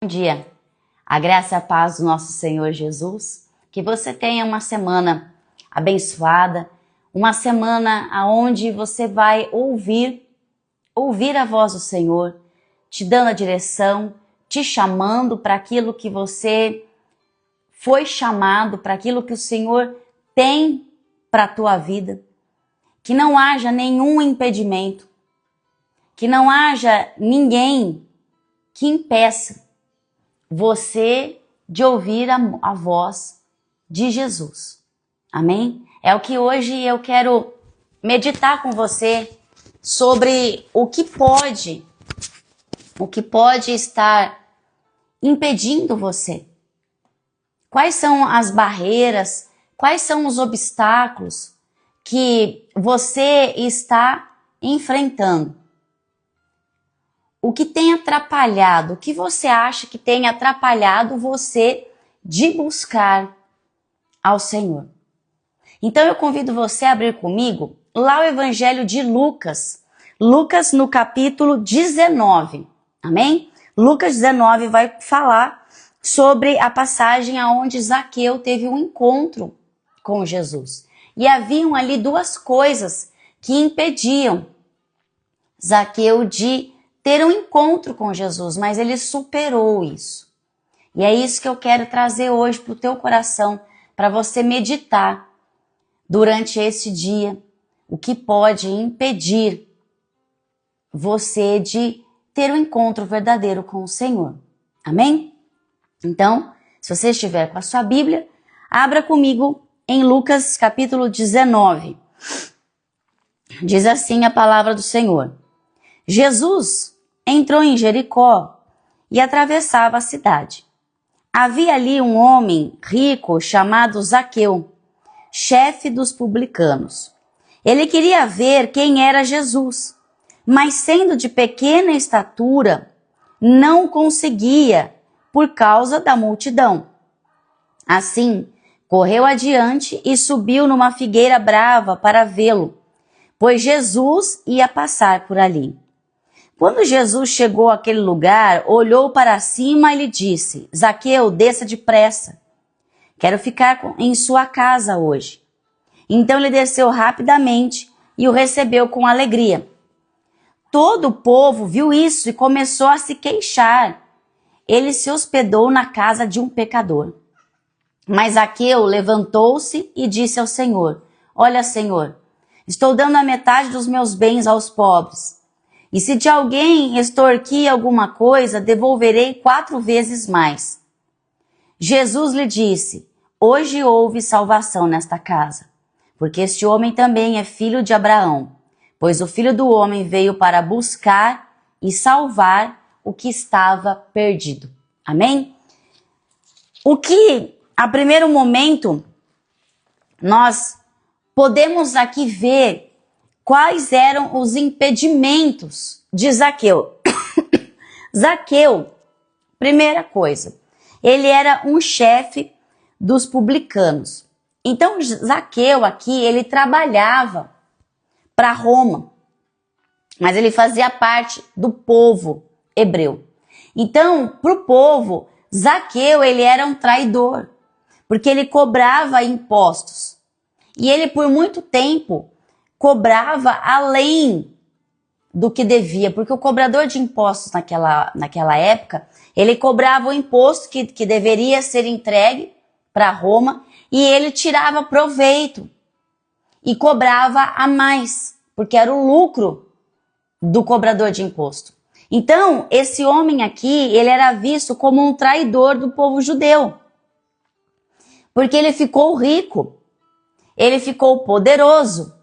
Bom dia, a graça e a paz do nosso Senhor Jesus, que você tenha uma semana abençoada, uma semana onde você vai ouvir a voz do Senhor, te dando a direção, te chamando para aquilo que você foi chamado, para aquilo que o Senhor tem para a tua vida, que não haja nenhum impedimento, que não haja ninguém que impeça você de ouvir a voz de Jesus. Amém? É o que hoje eu quero meditar com você sobre o que pode estar impedindo você. Quais são as barreiras, quais são os obstáculos que você está enfrentando? O que tem atrapalhado, o que você acha que tem atrapalhado você de buscar ao Senhor? Então eu convido você a abrir comigo lá o Evangelho de Lucas. Lucas no capítulo 19, amém? Lucas 19 vai falar sobre a passagem onde Zaqueu teve um encontro com Jesus. E haviam ali duas coisas que impediam Zaqueu de ter um encontro com Jesus, mas ele superou isso. E é isso que eu quero trazer hoje para o teu coração, para você meditar durante esse dia, o que pode impedir você de ter um encontro verdadeiro com o Senhor. Amém? Então, se você estiver com a sua Bíblia, abra comigo em Lucas capítulo 19. Diz assim a palavra do Senhor. Jesus entrou em Jericó e atravessava a cidade. Havia ali um homem rico chamado Zaqueu, chefe dos publicanos. Ele queria ver quem era Jesus, mas sendo de pequena estatura, não conseguia por causa da multidão. Assim, correu adiante e subiu numa figueira brava para vê-lo, pois Jesus ia passar por ali. Quando Jesus chegou àquele lugar, olhou para cima e lhe disse: Zaqueu, desça depressa. Quero ficar em sua casa hoje. Então ele desceu rapidamente e o recebeu com alegria. Todo o povo viu isso e começou a se queixar. Ele se hospedou na casa de um pecador. Mas Zaqueu levantou-se e disse ao Senhor: Olha, Senhor, estou dando a metade dos meus bens aos pobres. E se de alguém extorquir alguma coisa, devolverei 4 vezes mais. Jesus lhe disse: Hoje houve salvação nesta casa, porque este homem também é filho de Abraão, pois o Filho do Homem veio para buscar e salvar o que estava perdido. Amém? O que, a primeiro momento, nós podemos aqui ver quais eram os impedimentos de Zaqueu. Zaqueu, primeira coisa, ele era um chefe dos publicanos. Então, Zaqueu aqui, ele trabalhava para Roma, mas ele fazia parte do povo hebreu. Então, para o povo, Zaqueu, ele era um traidor, porque ele cobrava impostos. E ele, por muito tempo, cobrava além do que devia, porque o cobrador de impostos naquela época, ele cobrava o imposto que deveria ser entregue para Roma e ele tirava proveito e cobrava a mais, porque era o lucro do cobrador de imposto. Então, esse homem aqui, ele era visto como um traidor do povo judeu, porque ele ficou rico, ele ficou poderoso.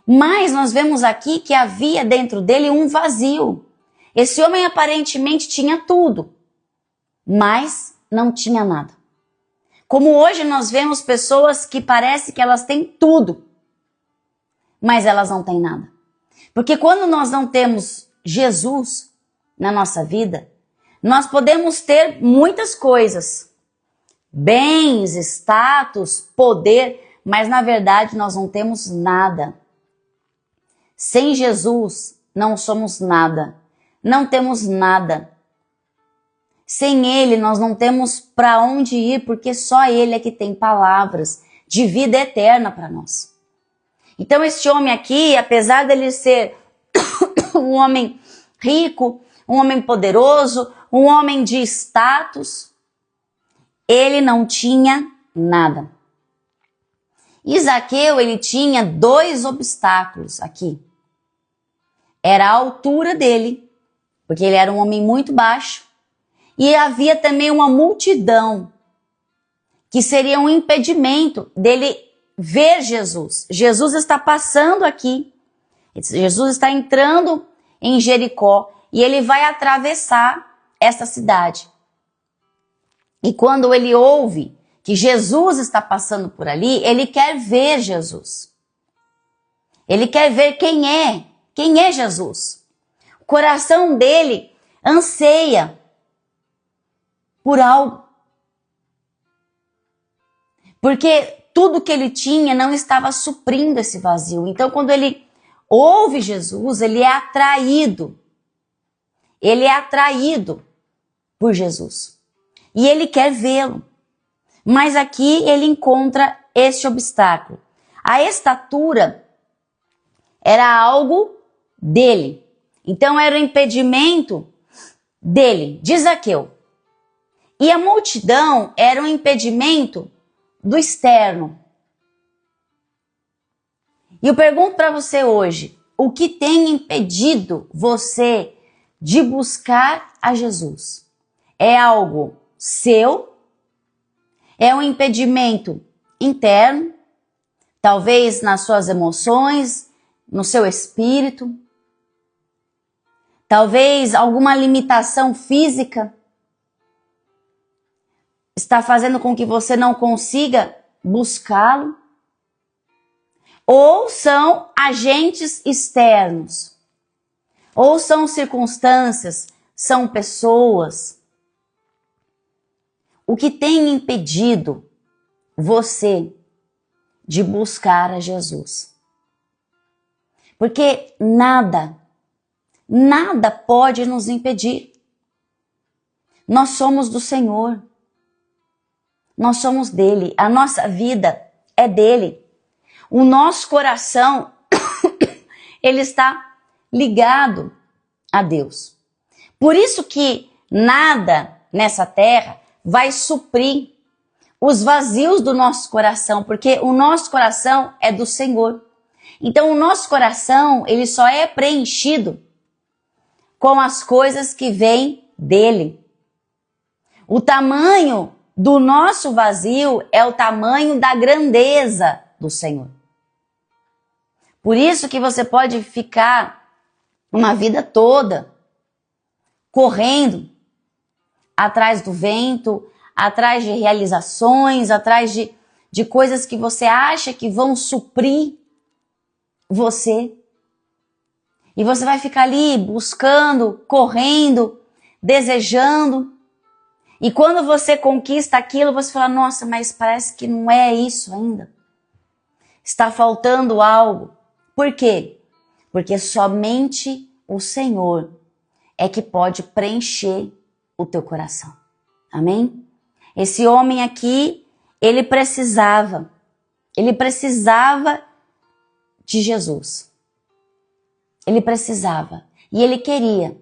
Mas nós vemos aqui que havia dentro dele um vazio. Esse homem aparentemente tinha tudo, mas não tinha nada. Como hoje nós vemos pessoas que parece que elas têm tudo, mas elas não têm nada. Porque quando nós não temos Jesus na nossa vida, nós podemos ter muitas coisas, bens, status, poder, mas na verdade nós não temos nada. Sem Jesus, não somos nada, não temos nada. Sem Ele nós não temos para onde ir, porque só Ele é que tem palavras de vida eterna para nós. Então este homem aqui, apesar dele ser um homem rico, um homem poderoso, um homem de status, ele não tinha nada. E Zaqueu, ele tinha 2 obstáculos aqui. Era a altura dele, porque ele era um homem muito baixo, e havia também uma multidão, que seria um impedimento dele ver Jesus. Jesus está passando aqui, Jesus está entrando em Jericó, e ele vai atravessar essa cidade. E quando ele ouve que Jesus está passando por ali, ele quer ver Jesus. Ele quer ver quem é Jesus. O coração dele anseia por algo. Porque tudo que ele tinha não estava suprindo esse vazio. Então, quando ele ouve Jesus, ele é atraído. Ele é atraído por Jesus. E ele quer vê-lo. Mas aqui ele encontra este obstáculo. A estatura era algo dele. Então era o impedimento dele, de Zaqueu. E a multidão era um impedimento do externo. E eu pergunto para você hoje, o que tem impedido você de buscar a Jesus? É algo seu? É um impedimento interno? Talvez nas suas emoções, no seu espírito? Talvez alguma limitação física está fazendo com que você não consiga buscá-lo? Ou são agentes externos? Ou são circunstâncias, são pessoas? O que tem impedido você de buscar a Jesus? Porque nada pode nos impedir. Nós somos do Senhor. Nós somos dele. A nossa vida é dele. O nosso coração, ele está ligado a Deus. Por isso que nada nessa terra vai suprir os vazios do nosso coração, porque o nosso coração é do Senhor. Então o nosso coração, ele só é preenchido com as coisas que vêm dele. O tamanho do nosso vazio é o tamanho da grandeza do Senhor. Por isso que você pode ficar uma vida toda correndo atrás do vento, atrás de realizações, atrás de coisas que você acha que vão suprir você. E você vai ficar ali buscando, correndo, desejando. E quando você conquista aquilo, você fala, nossa, mas parece que não é isso ainda. Está faltando algo. Por quê? Porque somente o Senhor é que pode preencher o teu coração. Amém? Esse homem aqui, ele precisava de Jesus. Ele precisava e ele queria.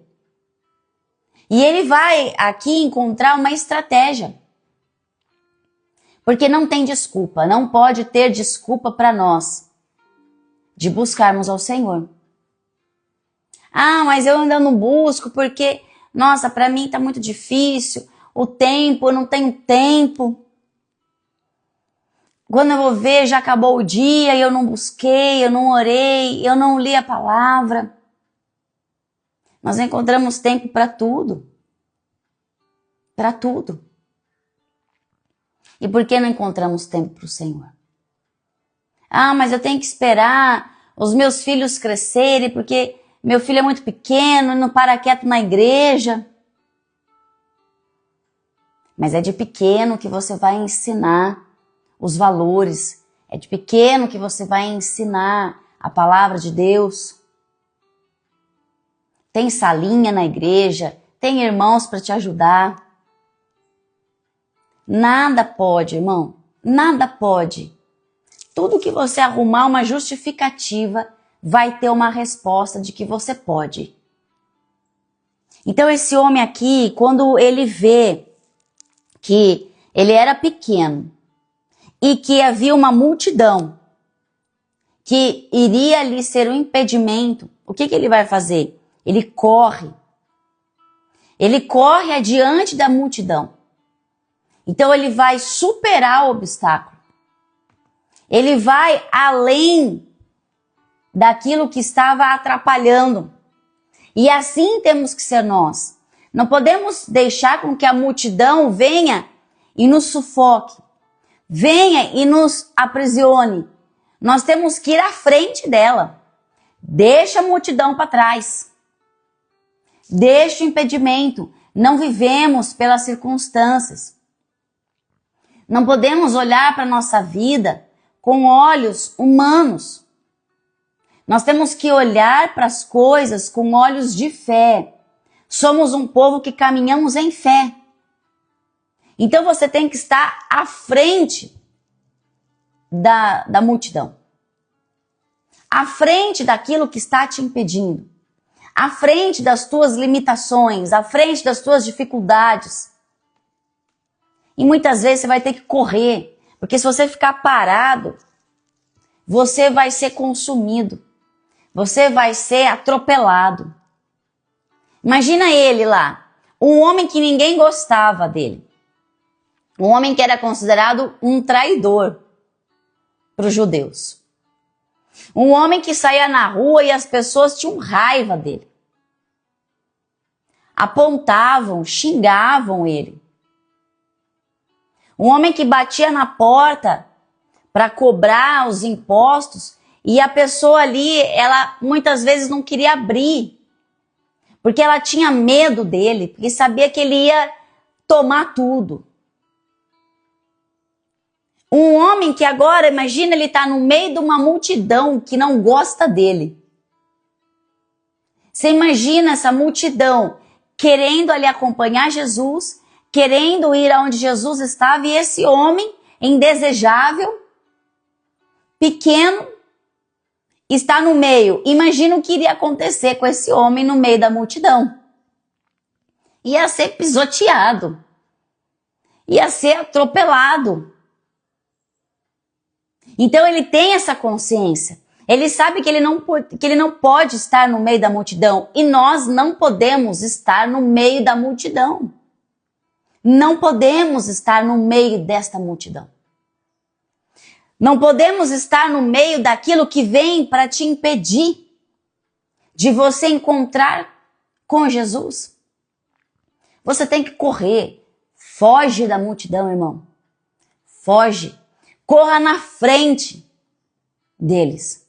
E ele vai aqui encontrar uma estratégia. Porque não tem desculpa, não pode ter desculpa para nós de buscarmos ao Senhor. Ah, mas eu ainda não busco porque, nossa, para mim está muito difícil, o tempo, eu não tenho tempo. Quando eu vou ver, já acabou o dia e eu não busquei, eu não orei, eu não li a palavra. Nós encontramos tempo para tudo. Para tudo. E por que não encontramos tempo para o Senhor? Ah, mas eu tenho que esperar os meus filhos crescerem, porque meu filho é muito pequeno e não para quieto na igreja. Mas é de pequeno que você vai ensinar os valores. É de pequeno que você vai ensinar a palavra de Deus. Tem salinha na igreja, tem irmãos para te ajudar. Nada pode, irmão. Nada pode. Tudo que você arrumar uma justificativa vai ter uma resposta de que você pode. Então esse homem aqui, quando ele vê que ele era pequeno e que havia uma multidão que iria lhe ser um impedimento, o que ele vai fazer? Ele corre. Ele corre adiante da multidão. Então ele vai superar o obstáculo. Ele vai além daquilo que estava atrapalhando. E assim temos que ser nós. Não podemos deixar com que a multidão venha e nos sufoque, venha e nos aprisione. Nós temos que ir à frente dela. Deixa a multidão para trás. Deixa o impedimento. Não vivemos pelas circunstâncias. Não podemos olhar para a nossa vida com olhos humanos. Nós temos que olhar para as coisas com olhos de fé. Somos um povo que caminhamos em fé. Então você tem que estar à frente da multidão. À frente daquilo que está te impedindo. À frente das tuas limitações, à frente das tuas dificuldades. E muitas vezes você vai ter que correr, porque se você ficar parado, você vai ser consumido. Você vai ser atropelado. Imagina ele lá, um homem que ninguém gostava dele. Um homem que era considerado um traidor para os judeus. Um homem que saía na rua e as pessoas tinham raiva dele. Apontavam, xingavam ele. Um homem que batia na porta para cobrar os impostos e a pessoa ali, ela muitas vezes não queria abrir, porque ela tinha medo dele, porque sabia que ele ia tomar tudo. Um homem que agora, imagina, ele está no meio de uma multidão que não gosta dele. Você imagina essa multidão querendo ali acompanhar Jesus, querendo ir aonde Jesus estava, e esse homem indesejável, pequeno, está no meio. Imagina o que iria acontecer com esse homem no meio da multidão. Ia ser pisoteado. Ia ser atropelado. Então ele tem essa consciência. Ele sabe que ele não pode estar no meio da multidão. E nós não podemos estar no meio da multidão. Não podemos estar no meio desta multidão. Não podemos estar no meio daquilo que vem para te impedir de você encontrar com Jesus. Você tem que correr. Foge da multidão, irmão. Foge. Corra na frente deles.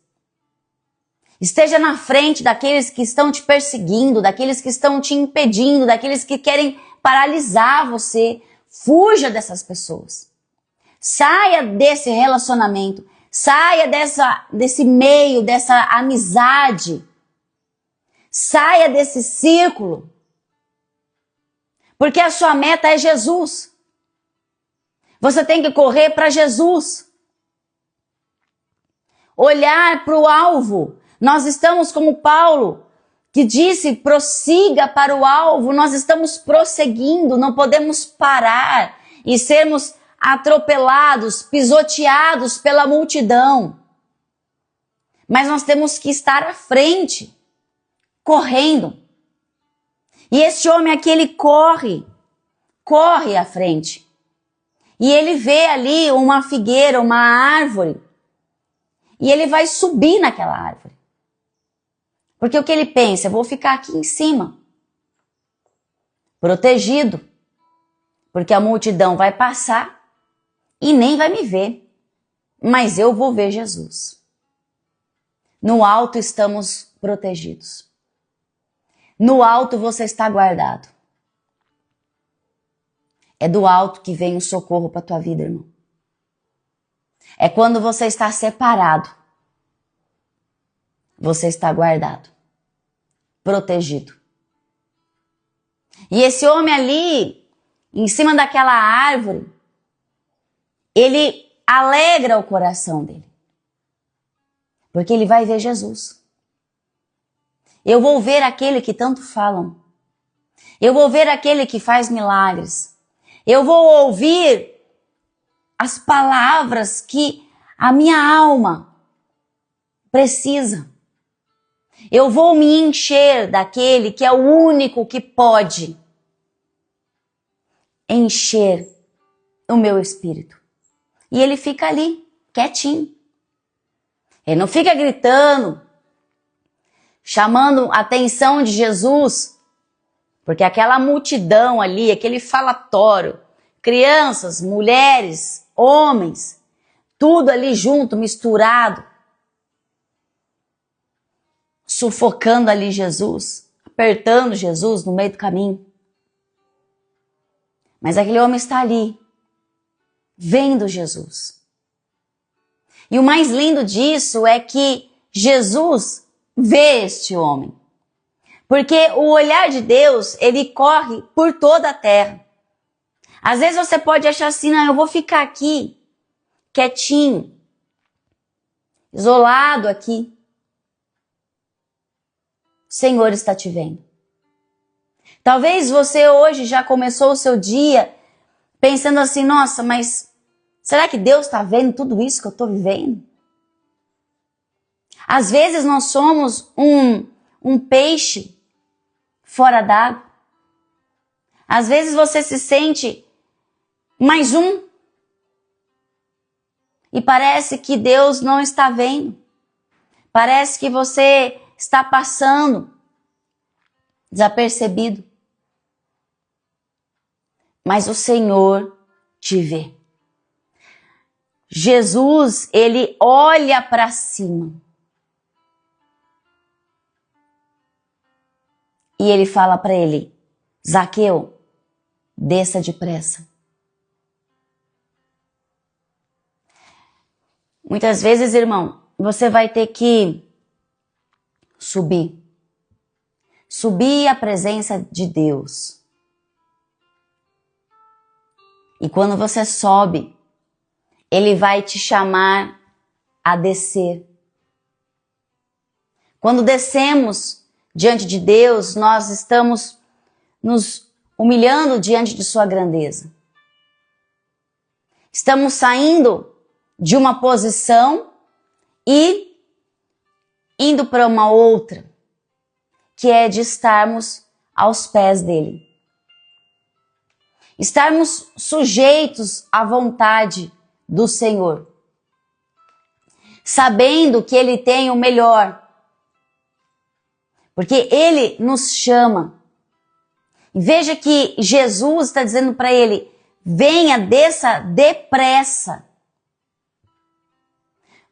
Esteja na frente daqueles que estão te perseguindo, daqueles que estão te impedindo, daqueles que querem paralisar você. Fuja dessas pessoas. Saia desse relacionamento. Saia desse meio, dessa amizade. Saia desse círculo. Porque a sua meta é Jesus. Você tem que correr para Jesus. Olhar para o alvo. Nós estamos como Paulo, que disse, prossiga para o alvo. Nós estamos prosseguindo, não podemos parar e sermos atropelados, pisoteados pela multidão. Mas nós temos que estar à frente, correndo. E esse homem aqui, ele corre à frente. E ele vê ali uma figueira, uma árvore. E ele vai subir naquela árvore. Porque o que ele pensa? Eu vou ficar aqui em cima. Protegido. Porque a multidão vai passar e nem vai me ver. Mas eu vou ver Jesus. No alto estamos protegidos. No alto você está guardado. É do alto que vem o socorro para a tua vida, irmão. É quando você está separado. Você está guardado. Protegido. E esse homem ali, em cima daquela árvore, ele alegra o coração dele. Porque ele vai ver Jesus. Eu vou ver aquele que tanto falam. Eu vou ver aquele que faz milagres. Eu vou ouvir as palavras que a minha alma precisa. Eu vou me encher daquele que é o único que pode encher o meu espírito. E ele fica ali, quietinho. Ele não fica gritando, chamando a atenção de Jesus, porque aquela multidão ali, aquele falatório, crianças, mulheres, homens, tudo ali junto, misturado, sufocando ali Jesus, apertando Jesus no meio do caminho. Mas aquele homem está ali, vendo Jesus. E o mais lindo disso é que Jesus vê este homem. Porque o olhar de Deus, ele corre por toda a terra. Às vezes você pode achar assim, não, eu vou ficar aqui, quietinho, isolado aqui. O Senhor está te vendo. Talvez você hoje já começou o seu dia pensando assim, nossa, mas será que Deus está vendo tudo isso que eu estou vivendo? Às vezes nós somos um peixe fora d'água. Às vezes você se sente mais um. E parece que Deus não está vendo. Parece que você está passando desapercebido. Mas o Senhor te vê. Jesus, ele olha para cima. E ele fala para ele, Zaqueu, desça depressa. Muitas vezes, irmão, você vai ter que subir. Subir à presença de Deus. E quando você sobe, Ele vai te chamar a descer. Quando descemos diante de Deus, nós estamos nos humilhando diante de sua grandeza. Estamos saindo de uma posição e indo para uma outra, que é de estarmos aos pés dele. Estarmos sujeitos à vontade do Senhor, sabendo que Ele tem o melhor, porque Ele nos chama. E veja que Jesus está dizendo para ele, venha, desça depressa.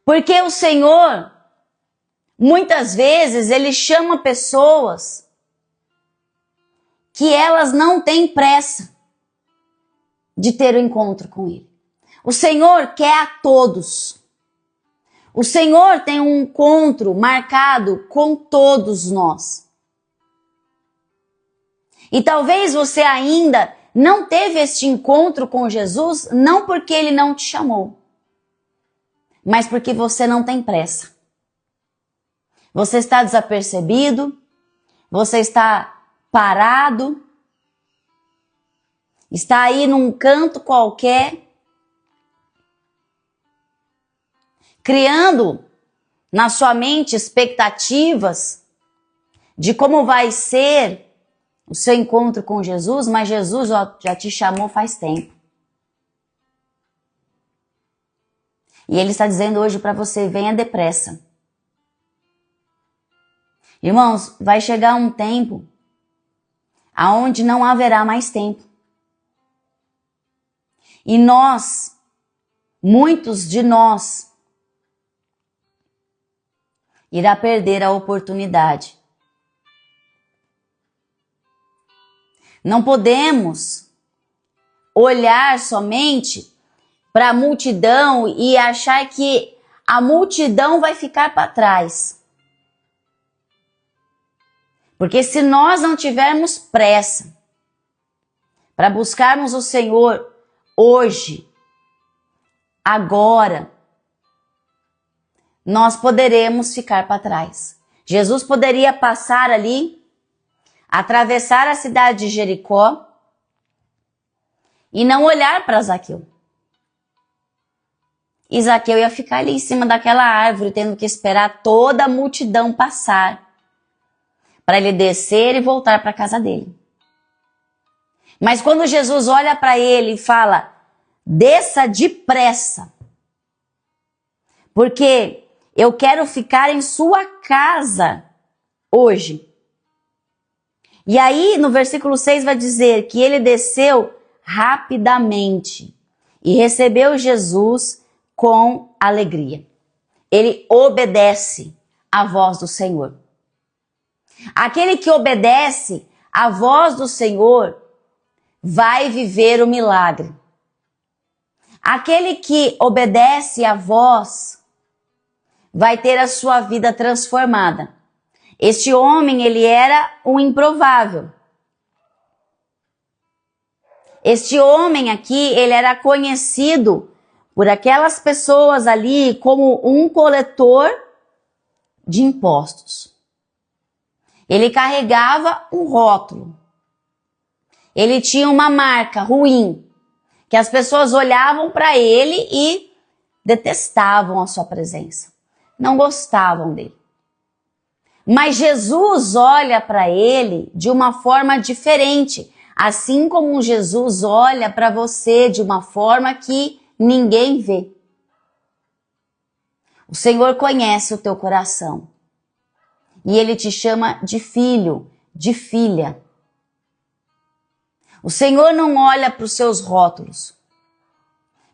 Porque o Senhor, muitas vezes, Ele chama pessoas que elas não têm pressa de ter o encontro com Ele. O Senhor quer a todos. O Senhor tem um encontro marcado com todos nós. E talvez você ainda não teve este encontro com Jesus, não porque Ele não te chamou, mas porque você não tem pressa. Você está desapercebido, você está parado, está aí num canto qualquer, criando na sua mente expectativas de como vai ser o seu encontro com Jesus, mas Jesus já te chamou faz tempo. E Ele está dizendo hoje para você, venha depressa. Irmãos, vai chegar um tempo aonde não haverá mais tempo. E nós, muitos de nós, irá perder a oportunidade. Não podemos olhar somente para a multidão e achar que a multidão vai ficar para trás. Porque se nós não tivermos pressa para buscarmos o Senhor hoje, agora nós poderemos ficar para trás. Jesus poderia passar ali, atravessar a cidade de Jericó e não olhar para Zaqueu. E Zaqueu ia ficar ali em cima daquela árvore, tendo que esperar toda a multidão passar para ele descer e voltar para a casa dele. Mas quando Jesus olha para ele e fala, desça depressa, porque eu quero ficar em sua casa hoje. E aí no versículo 6 vai dizer que ele desceu rapidamente e recebeu Jesus com alegria. Ele obedece à voz do Senhor. Aquele que obedece à voz do Senhor vai viver o milagre. Aquele que obedece à voz vai ter a sua vida transformada. Este homem, ele era um improvável. Este homem aqui, ele era conhecido por aquelas pessoas ali como um coletor de impostos. Ele carregava um rótulo. Ele tinha uma marca ruim, que as pessoas olhavam para ele e detestavam a sua presença. Não gostavam dele. Mas Jesus olha para ele de uma forma diferente, assim como Jesus olha para você de uma forma que ninguém vê. O Senhor conhece o teu coração e Ele te chama de filho, de filha. O Senhor não olha para os seus rótulos,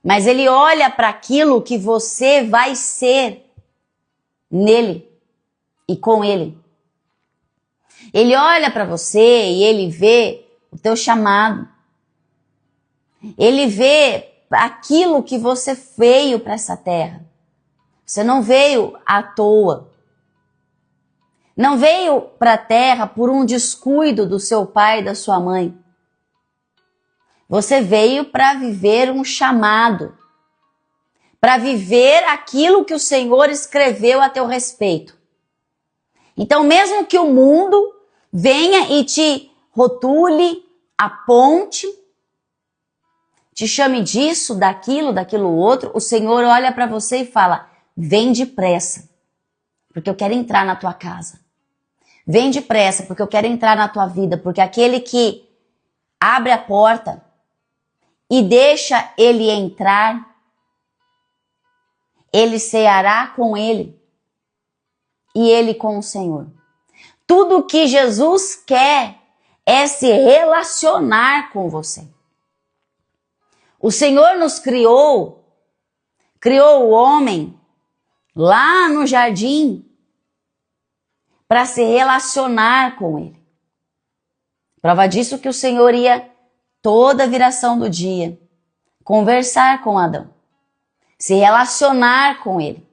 mas Ele olha para aquilo que você vai ser nele e com Ele. Ele olha para você e Ele vê o teu chamado. Ele vê aquilo que você veio para essa terra. Você não veio à toa. Não veio para a terra por um descuido do seu pai e da sua mãe. Você veio para viver um chamado. Para viver aquilo que o Senhor escreveu a teu respeito. Então, mesmo que o mundo venha e te rotule, aponte, te chame disso, daquilo outro, o Senhor olha para você e fala, vem depressa, porque eu quero entrar na tua casa. Vem depressa, porque eu quero entrar na tua vida, porque aquele que abre a porta e deixa ele entrar, ele ceará com ele e ele com o Senhor. Tudo que Jesus quer é se relacionar com você. O Senhor nos criou o homem lá no jardim para se relacionar com ele. Prova disso que o Senhor ia toda a viração do dia conversar com Adão, se relacionar com ele.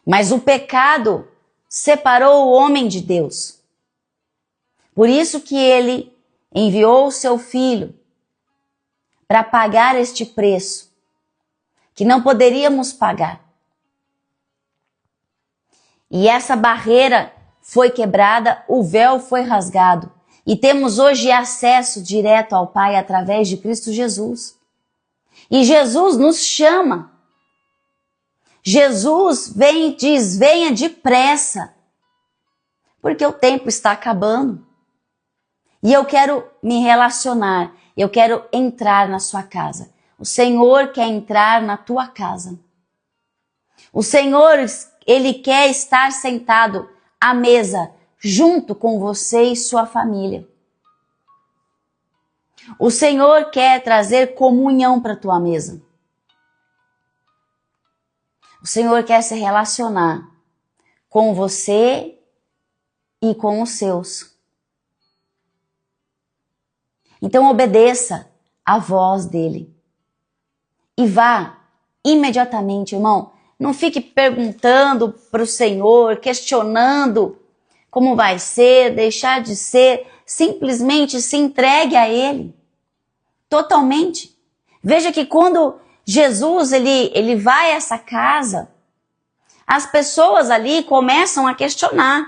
Mas o pecado separou o homem de Deus. Por isso que ele enviou o seu filho para pagar este preço que não poderíamos pagar. E essa barreira foi quebrada, o véu foi rasgado e temos hoje acesso direto ao Pai através de Cristo Jesus. E Jesus nos chama. Jesus vem e diz, venha depressa, porque o tempo está acabando. E eu quero me relacionar, eu quero entrar na sua casa. O Senhor quer entrar na tua casa. O Senhor, Ele quer estar sentado à mesa, junto com você e sua família. O Senhor quer trazer comunhão para a tua mesa. O Senhor quer se relacionar com você e com os seus. Então obedeça à voz dele. E vá imediatamente, irmão. Não fique perguntando para o Senhor, questionando como vai ser, deixar de ser. Simplesmente se entregue a Ele. Totalmente. Veja que quando Jesus ele vai a essa casa, as pessoas ali começam a questionar.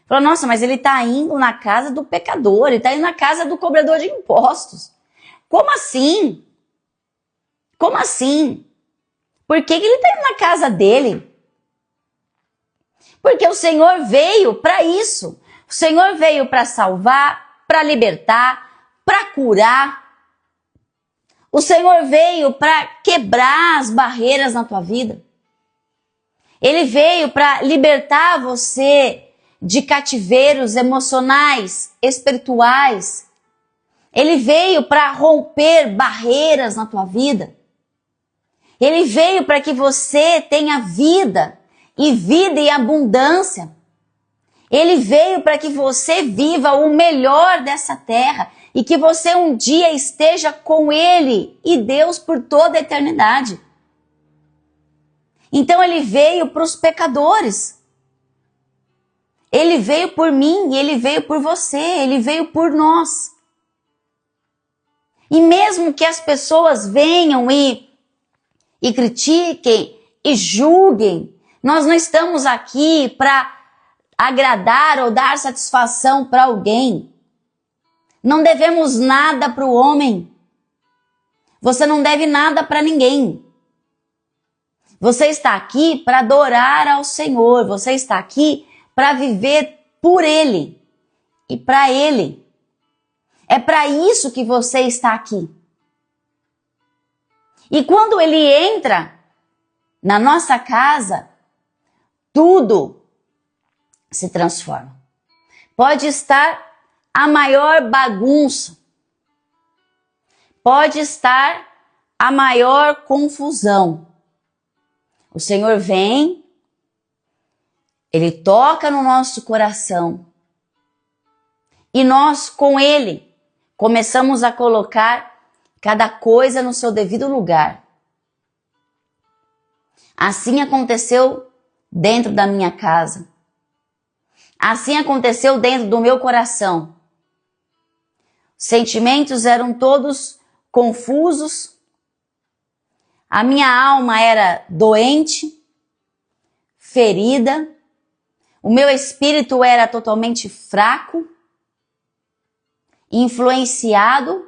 Falam, nossa, mas ele está indo na casa do pecador, ele está indo na casa do cobrador de impostos. Como assim? Como assim? Por que ele está indo na casa dele? Porque o Senhor veio para isso. O Senhor veio para salvar, para libertar, para curar. O Senhor veio para quebrar as barreiras na tua vida. Ele veio para libertar você de cativeiros emocionais, espirituais. Ele veio para romper barreiras na tua vida. Ele veio para que você tenha vida e vida em abundância. Ele veio para que você viva o melhor dessa terra e que você um dia esteja com Ele e Deus por toda a eternidade. Então ele veio para os pecadores. Ele veio por mim e ele veio por você, ele veio por nós. E mesmo que as pessoas venham e critiquem e julguem, nós não estamos aqui para agradar ou dar satisfação para alguém. Não devemos nada para o homem. Você não deve nada para ninguém. Você está aqui para adorar ao Senhor. Você está aqui para viver por Ele e para Ele. É para isso que você está aqui. E quando Ele entra na nossa casa, tudo se transforma. Pode estar a maior bagunça. Pode estar a maior confusão. O Senhor vem, Ele toca no nosso coração e nós com Ele começamos a colocar cada coisa no seu devido lugar. Assim aconteceu dentro da minha casa. Assim aconteceu dentro do meu coração. Os sentimentos eram todos confusos. A minha alma era doente, ferida. O meu espírito era totalmente fraco, influenciado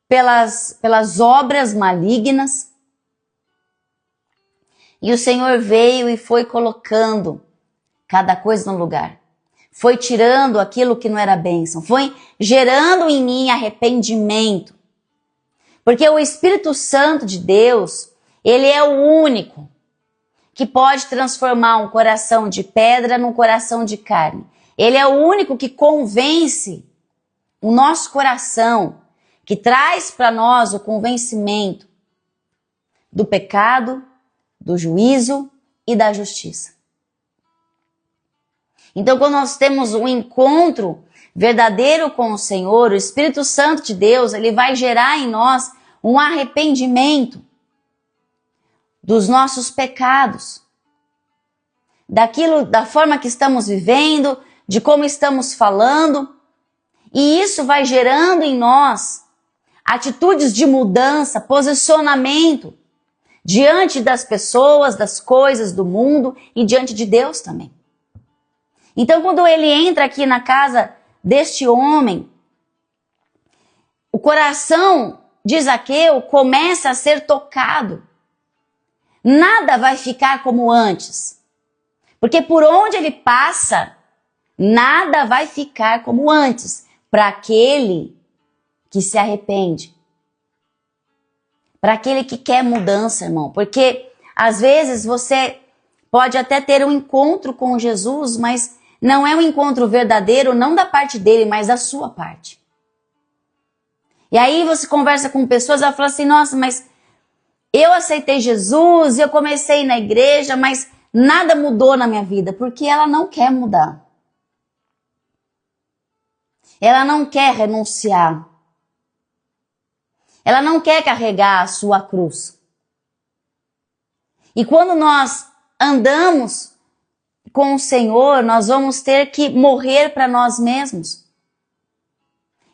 pelas obras malignas. E o Senhor veio e foi colocando cada coisa no lugar. Foi tirando aquilo que não era bênção. Foi gerando em mim arrependimento. Porque o Espírito Santo de Deus, Ele é o único que pode transformar um coração de pedra num coração de carne. Ele é o único que convence o nosso coração, que traz para nós o convencimento do pecado, do juízo e da justiça. Então, quando nós temos um encontro verdadeiro com o Senhor, o Espírito Santo de Deus, Ele vai gerar em nós um arrependimento dos nossos pecados, da forma que estamos vivendo, de como estamos falando, e isso vai gerando em nós atitudes de mudança, posicionamento diante das pessoas, das coisas do mundo e diante de Deus também. Então, quando ele entra aqui na casa deste homem, o coração de Zaqueu começa a ser tocado. Nada vai ficar como antes. Porque por onde ele passa, nada vai ficar como antes para aquele que se arrepende. Para aquele que quer mudança, irmão. Porque às vezes você pode até ter um encontro com Jesus, mas não é um encontro verdadeiro, não da parte dele, mas da sua parte. E aí você conversa com pessoas, ela fala assim, nossa, mas eu aceitei Jesus, eu comecei na igreja, mas nada mudou na minha vida, porque ela não quer mudar. Ela não quer renunciar. Ela não quer carregar a sua cruz. E quando nós andamos com o Senhor, nós vamos ter que morrer para nós mesmos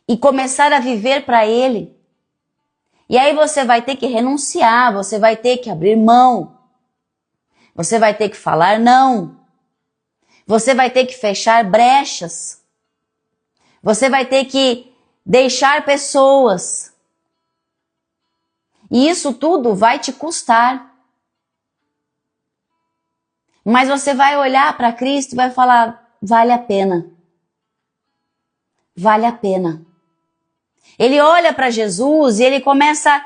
e começar a viver para Ele. E aí você vai ter que renunciar, você vai ter que abrir mão. Você vai ter que falar não. Você vai ter que fechar brechas. Você vai ter que deixar pessoas. E isso tudo vai te custar. Mas você vai olhar para Cristo e vai falar, vale a pena. Vale a pena. Ele olha para Jesus e ele começa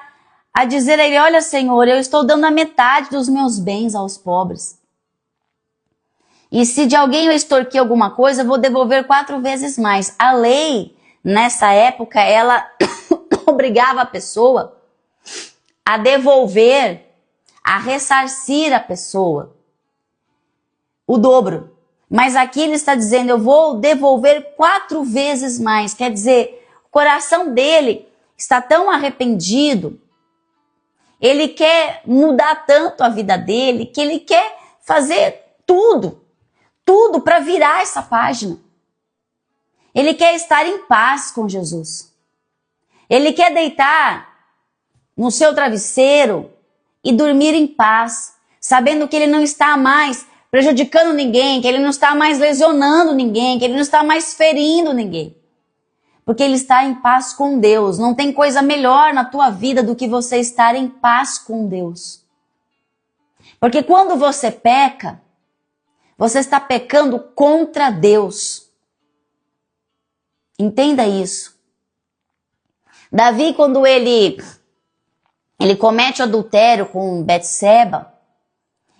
a dizer a ele, olha Senhor, eu estou dando a metade dos meus bens aos pobres. E se de alguém eu extorquir alguma coisa, eu vou devolver 4 vezes mais. A lei, nessa época, ela obrigava a pessoa a devolver, a ressarcir a pessoa o dobro. Mas aqui ele está dizendo, eu vou devolver 4 vezes mais. Quer dizer, o coração dele está tão arrependido, ele quer mudar tanto a vida dele, que ele quer fazer tudo para virar essa página. Ele quer estar em paz com Jesus. Ele quer deitar no seu travesseiro e dormir em paz, sabendo que ele não está mais prejudicando ninguém, que ele não está mais lesionando ninguém, que ele não está mais ferindo ninguém. Porque ele está em paz com Deus. Não tem coisa melhor na tua vida do que você estar em paz com Deus. Porque quando você peca, você está pecando contra Deus. Entenda isso. Davi, quando ele comete adultério com Betseba,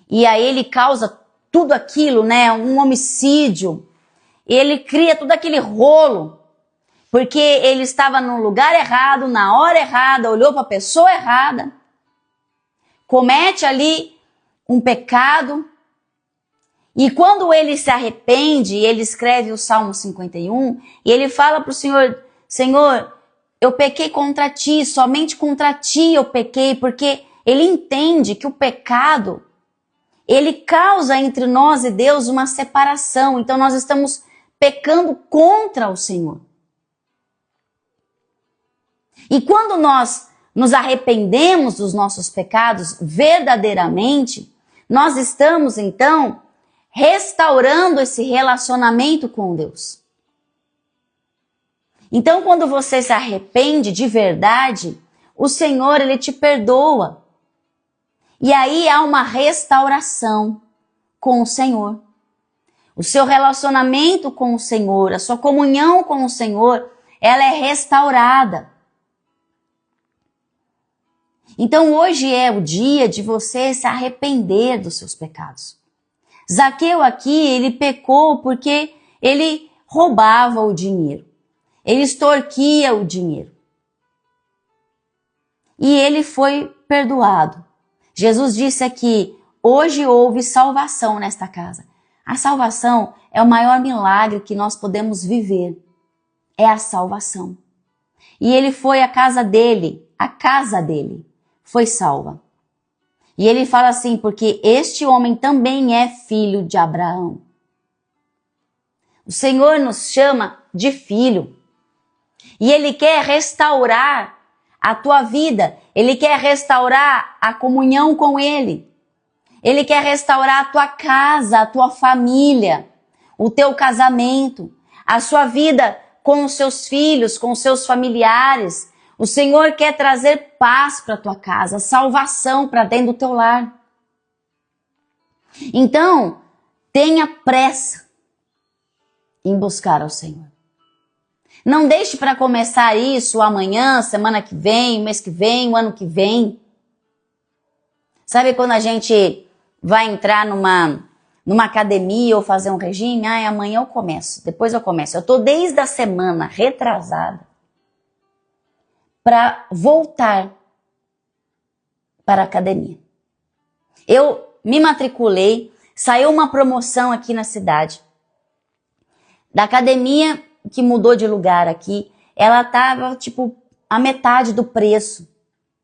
e aí ele causa tudo aquilo, né, um homicídio, ele cria todo aquele rolo, porque ele estava no lugar errado, na hora errada, olhou para a pessoa errada, comete ali um pecado, e quando ele se arrepende, ele escreve o Salmo 51, e ele fala para o Senhor, Senhor, eu pequei contra ti, somente contra ti eu pequei, porque ele entende que o pecado, ele causa entre nós e Deus uma separação, então nós estamos pecando contra o Senhor. E quando nós nos arrependemos dos nossos pecados verdadeiramente, nós estamos então restaurando esse relacionamento com Deus. Então, quando você se arrepende de verdade, o Senhor, ele te perdoa. E aí há uma restauração com o Senhor. O seu relacionamento com o Senhor, a sua comunhão com o Senhor, ela é restaurada. Então, hoje é o dia de você se arrepender dos seus pecados. Zaqueu aqui, ele pecou porque ele roubava o dinheiro. Ele extorquia o dinheiro. E ele foi perdoado. Jesus disse aqui, hoje houve salvação nesta casa. A salvação é o maior milagre que nós podemos viver. É a salvação. E ele foi à casa dele, foi salva. E ele fala assim, porque este homem também é filho de Abraão. O Senhor nos chama de filho. E ele quer restaurar a tua vida. Ele quer restaurar a comunhão com ele. Ele quer restaurar a tua casa, a tua família, o teu casamento, a sua vida com os seus filhos, com os seus familiares. O Senhor quer trazer paz para a tua casa, salvação para dentro do teu lar. Então, tenha pressa em buscar ao Senhor. Não deixe para começar isso amanhã, semana que vem, mês que vem, o ano que vem. Sabe quando a gente vai entrar numa academia ou fazer um regime? Amanhã eu começo, depois eu começo. Eu estou desde a semana retrasada para voltar para a academia. Eu me matriculei, saiu uma promoção aqui na cidade. Da academia que mudou de lugar aqui, ela estava tipo a metade do preço,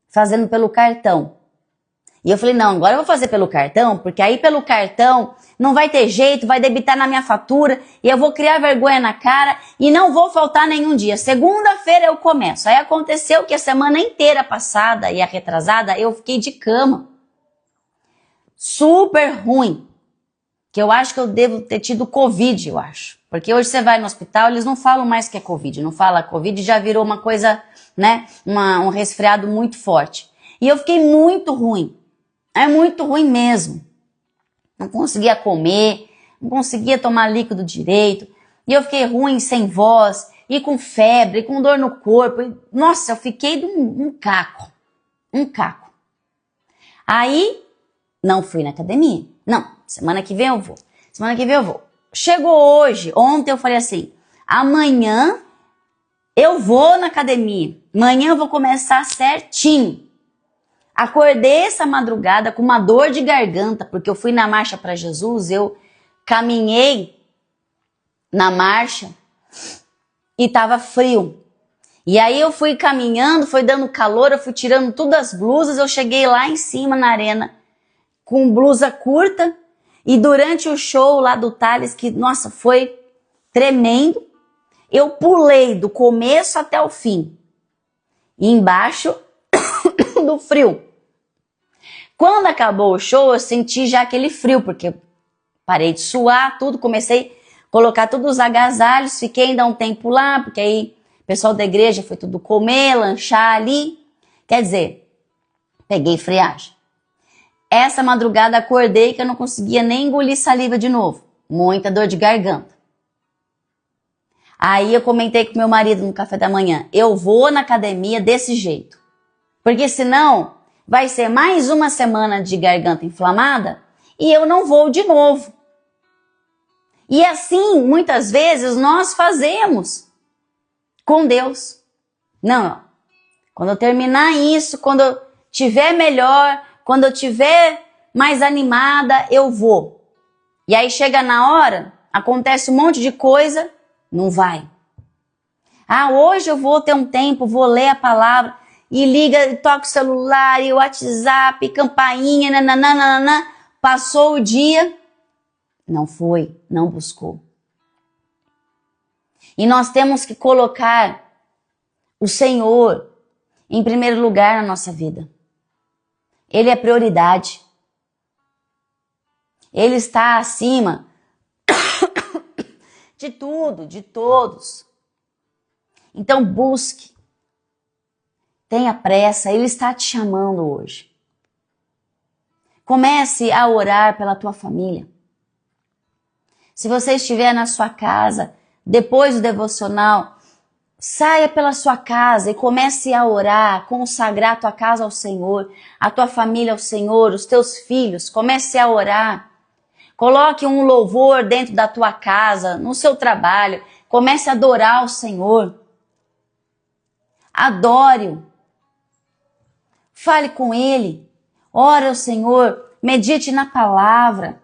fazendo pelo cartão. E eu falei, não, agora eu vou fazer pelo cartão, porque aí pelo cartão não vai ter jeito, vai debitar na minha fatura e eu vou criar vergonha na cara e não vou faltar nenhum dia. Segunda-feira eu começo. Aí aconteceu que a semana inteira passada e a retrasada eu fiquei de cama. Super ruim. Que eu acho que eu devo ter tido Covid, eu acho. Porque hoje você vai no hospital, eles não falam mais que é Covid. Não fala Covid, já virou uma coisa, né? Um resfriado muito forte. E eu fiquei muito ruim. É muito ruim mesmo. Não conseguia comer, não conseguia tomar líquido direito. E eu fiquei ruim, sem voz, e com febre, e com dor no corpo. E, nossa, eu fiquei de um caco. Um caco. Aí, não fui na academia. Não, semana que vem eu vou. Semana que vem eu vou. Chegou hoje, ontem eu falei assim, amanhã eu vou na academia. Amanhã eu vou começar certinho. Acordei essa madrugada com uma dor de garganta, porque eu fui na marcha para Jesus, eu caminhei na marcha e tava frio. E aí eu fui caminhando, foi dando calor, eu fui tirando todas as blusas, eu cheguei lá em cima na arena com blusa curta e durante o show lá do Thales, que nossa, foi tremendo, eu pulei do começo até o fim, embaixo do frio. Quando acabou o show, eu senti já aquele frio, porque parei de suar, tudo, comecei a colocar todos os agasalhos, fiquei ainda um tempo lá, porque aí o pessoal da igreja foi tudo comer, lanchar ali. Quer dizer, peguei friagem. Essa madrugada acordei que eu não conseguia nem engolir saliva de novo. Muita dor de garganta. Aí eu comentei com meu marido no café da manhã, eu vou na academia desse jeito. Porque senão vai ser mais uma semana de garganta inflamada e eu não vou de novo. E assim, muitas vezes, nós fazemos com Deus. Não, quando eu terminar isso, quando eu tiver melhor, quando eu tiver mais animada, eu vou. E aí chega na hora, acontece um monte de coisa, não vai. Ah, hoje eu vou ter um tempo, vou ler a palavra. E liga, toca o celular, e o WhatsApp, e campainha, nananana. Passou o dia, não foi, não buscou. E nós temos que colocar o Senhor em primeiro lugar na nossa vida. Ele é prioridade. Ele está acima de tudo, de todos. Então busque. Tenha pressa, Ele está te chamando hoje. Comece a orar pela tua família. Se você estiver na sua casa, depois do devocional, saia pela sua casa e comece a orar, consagrar a tua casa ao Senhor, a tua família ao Senhor, os teus filhos, comece a orar. Coloque um louvor dentro da tua casa, no seu trabalho, comece a adorar ao Senhor. Adore-o. Fale com Ele, ore ao Senhor, medite na palavra.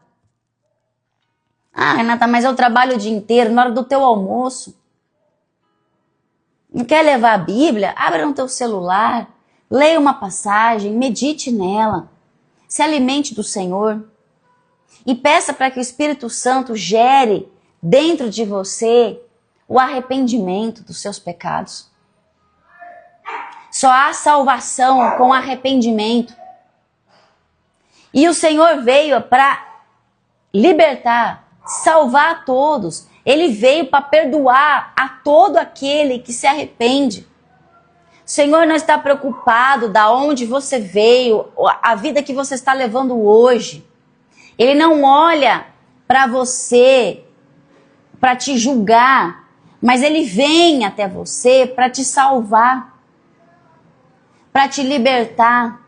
Ah, Renata, mas eu trabalho o dia inteiro, na hora do teu almoço. Não quer levar a Bíblia? Abra no teu celular, leia uma passagem, medite nela. Se alimente do Senhor. E peça para que o Espírito Santo gere dentro de você o arrependimento dos seus pecados. Só há salvação com arrependimento. E o Senhor veio para libertar, salvar a todos. Ele veio para perdoar a todo aquele que se arrepende. O Senhor não está preocupado da onde você veio, a vida que você está levando hoje. Ele não olha para você para te julgar, mas Ele vem até você para te salvar. Para te libertar,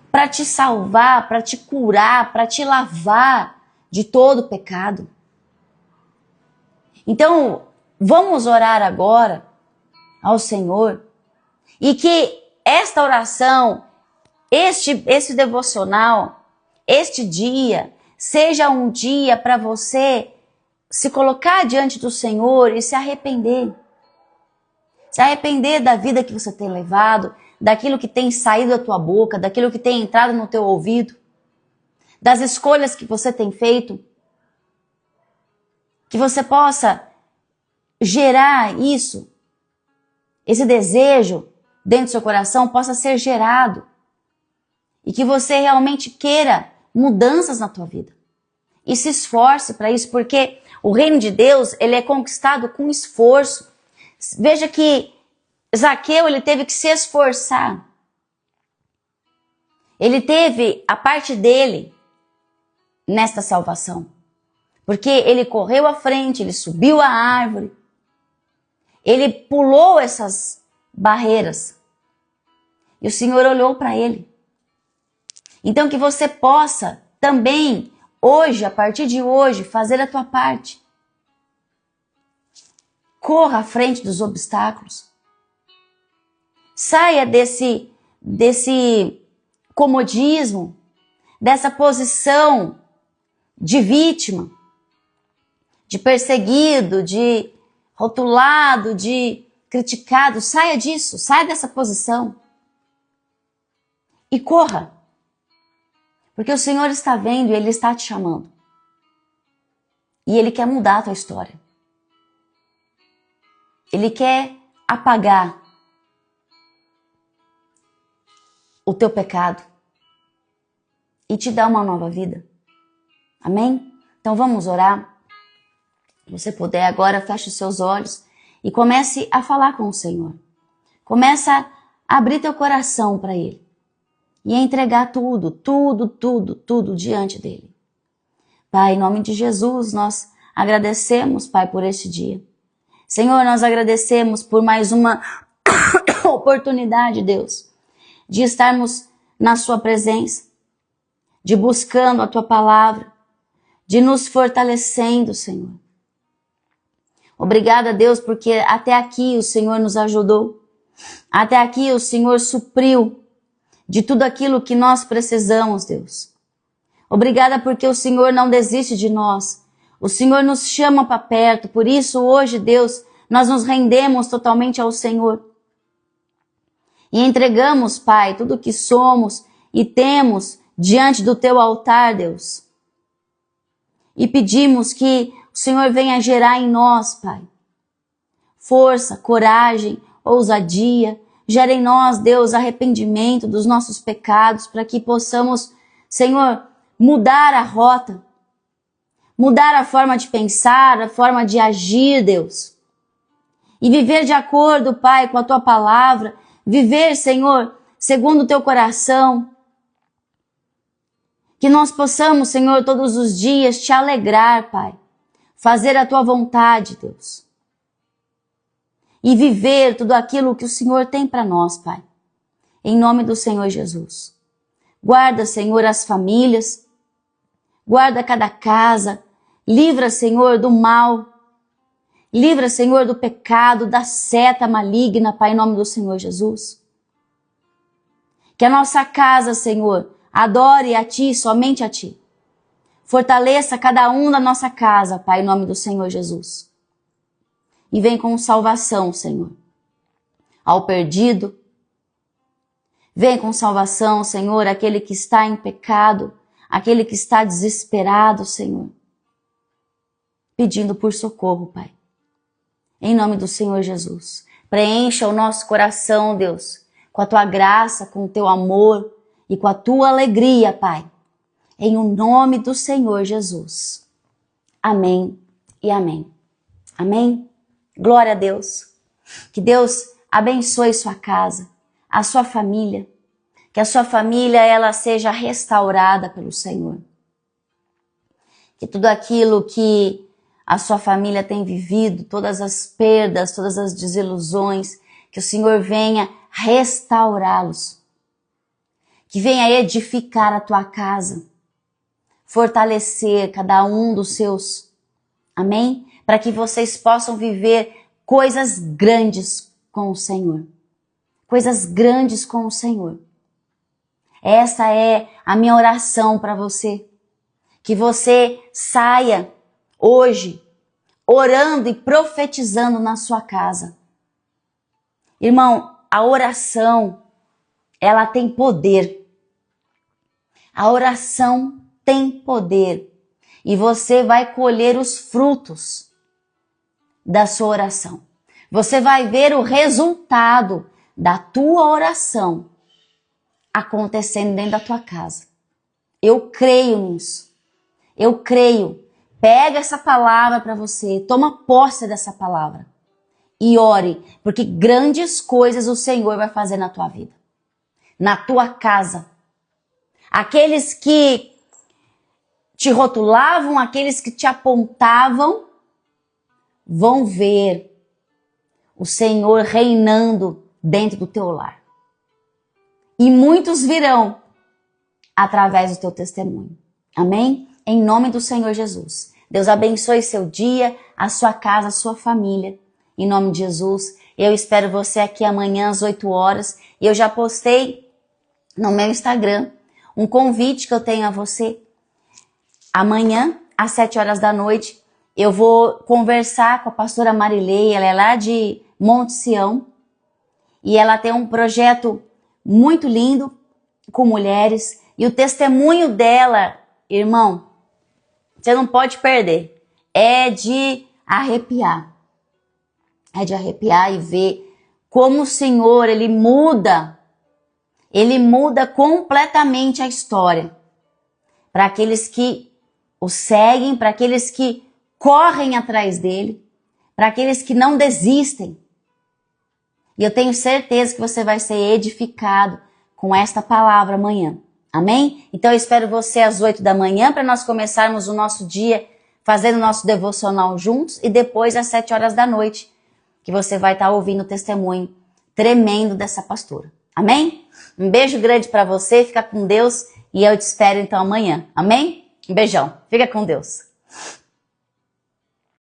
para te salvar, para te curar, para te lavar de todo pecado. Então, vamos orar agora ao Senhor e que esta oração, este devocional, este dia, seja um dia para você se colocar diante do Senhor e se arrepender. Se arrepender da vida que você tem levado, daquilo que tem saído da tua boca, daquilo que tem entrado no teu ouvido, das escolhas que você tem feito, que você possa gerar isso, esse desejo dentro do seu coração possa ser gerado e que você realmente queira mudanças na tua vida e se esforce para isso, porque o reino de Deus, ele é conquistado com esforço. Veja que Zaqueu, ele teve que se esforçar. Ele teve a parte dele nesta salvação. Porque ele correu à frente, ele subiu a árvore, ele pulou essas barreiras. E o Senhor olhou para ele. Então que você possa também, hoje, a partir de hoje, fazer a tua parte. Corra à frente dos obstáculos. Saia desse comodismo, dessa posição de vítima, de perseguido, de rotulado, de criticado. Saia disso, saia dessa posição e corra. Porque o Senhor está vendo e Ele está te chamando. E Ele quer mudar a tua história. Ele quer apagar o teu pecado e te dar uma nova vida. Amém? Então vamos orar. Se você puder agora, feche os seus olhos e comece a falar com o Senhor. Começa a abrir teu coração para Ele e a entregar tudo diante dEle. Pai, em nome de Jesus, nós agradecemos, Pai, por este dia. Senhor, nós agradecemos por mais uma oportunidade, Deus, de estarmos na Sua presença, de buscando a Tua palavra, de nos fortalecendo, Senhor. Obrigada, Deus, porque até aqui o Senhor nos ajudou. Até aqui o Senhor supriu de tudo aquilo que nós precisamos, Deus. Obrigada porque o Senhor não desiste de nós. O Senhor nos chama para perto. Por isso, hoje, Deus, nós nos rendemos totalmente ao Senhor. E entregamos, Pai, tudo o que somos e temos diante do Teu altar, Deus. E pedimos que o Senhor venha gerar em nós, Pai, força, coragem, ousadia. Gera em nós, Deus, arrependimento dos nossos pecados, para que possamos, Senhor, mudar a rota, mudar a forma de pensar, a forma de agir, Deus. E viver de acordo, Pai, com a Tua palavra, viver, Senhor, segundo o Teu coração. Que nós possamos, Senhor, todos os dias te alegrar, Pai. Fazer a Tua vontade, Deus. E viver tudo aquilo que o Senhor tem para nós, Pai. Em nome do Senhor Jesus. Guarda, Senhor, as famílias. Guarda cada casa. Livra, Senhor, do mal. Livra, Senhor, do pecado, da seta maligna, Pai, em nome do Senhor Jesus. Que a nossa casa, Senhor, adore a Ti, somente a Ti. Fortaleça cada um da nossa casa, Pai, em nome do Senhor Jesus. E vem com salvação, Senhor, ao perdido. Vem com salvação, Senhor, aquele que está em pecado, aquele que está desesperado, Senhor, pedindo por socorro, Pai. Em nome do Senhor Jesus. Preencha o nosso coração, Deus, com a Tua graça, com o Teu amor e com a Tua alegria, Pai. Em o nome do Senhor Jesus. Amém e amém. Amém? Glória a Deus. Que Deus abençoe sua casa, a sua família. Que a sua família ela seja restaurada pelo Senhor. Que tudo aquilo que a sua família tem vivido, todas as perdas, todas as desilusões, que o Senhor venha restaurá-los. Que venha edificar a tua casa, fortalecer cada um dos seus. Amém? Para que vocês possam viver coisas grandes com o Senhor. Coisas grandes com o Senhor. Essa é a minha oração para você. Que você saia hoje orando e profetizando na sua casa. Irmão, a oração, ela tem poder. A oração tem poder e você vai colher os frutos da sua oração. Você vai ver o resultado da tua oração acontecendo dentro da tua casa. Eu creio nisso. Eu creio. Pega essa palavra para você, toma posse dessa palavra e ore, porque grandes coisas o Senhor vai fazer na tua vida, na tua casa. Aqueles que te rotulavam, aqueles que te apontavam, vão ver o Senhor reinando dentro do teu lar. E muitos virão através do teu testemunho. Amém? Em nome do Senhor Jesus. Deus abençoe seu dia, a sua casa, a sua família. Em nome de Jesus. Eu espero você aqui amanhã às 8 horas. E eu já postei no meu Instagram um convite que eu tenho a você. Amanhã, às 7 horas da noite, eu vou conversar com a pastora Marilei. Ela é lá de Monte Sião. E ela tem um projeto muito lindo com mulheres. E o testemunho dela, irmão, você não pode perder. É de arrepiar. É de arrepiar e ver como o Senhor, Ele muda completamente a história. Para aqueles que o seguem, para aqueles que correm atrás dele, para aqueles que não desistem. E eu tenho certeza que você vai ser edificado com esta palavra amanhã. Amém? Então eu espero você às 8 da manhã para nós começarmos o nosso dia fazendo o nosso devocional juntos e depois às 7 horas da noite que você vai estar ouvindo o testemunho tremendo dessa pastora. Amém? Um beijo grande para você, fica com Deus e eu te espero então amanhã. Amém? Um beijão, fica com Deus.